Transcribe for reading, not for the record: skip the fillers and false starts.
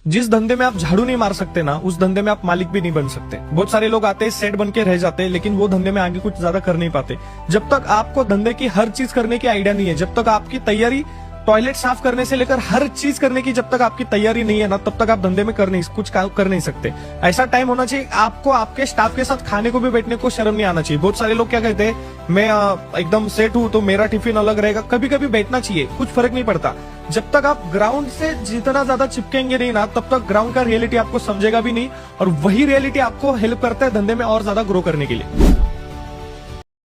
जिस धंधे में आप झाड़ू नहीं मार सकते ना, उस धंधे में आप मालिक भी नहीं बन सकते। बहुत सारे लोग आते हैं, सेट बन के रह जाते हैं, लेकिन वो धंधे में आगे कुछ ज्यादा कर नहीं पाते। जब तक आपको धंधे की हर चीज करने की आइडिया नहीं है, जब तक आपकी तैयारी टॉयलेट साफ करने से लेकर हर चीज करने की जब तक आपकी तैयारी नहीं है ना, तब तक आप धंधे में कुछ कर नहीं सकते। ऐसा टाइम होना चाहिए आपको आपके स्टाफ के साथ खाने को भी बैठने को शर्म नहीं आना चाहिए। बहुत सारे लोग क्या कहते हैं, मैं एकदम सेट हूं तो मेरा टिफिन अलग रहेगा। कभी कभी बैठना चाहिए, कुछ फर्क नहीं पड़ता। जब तक आप ग्राउंड से जितना ज्यादा चिपकेंगे नहीं ना, तब तक ग्राउंड का रियलिटी आपको समझेगा भी नहीं, और वही रियलिटी आपको हेल्प करता है धंधे में और ज्यादा ग्रो करने के लिए।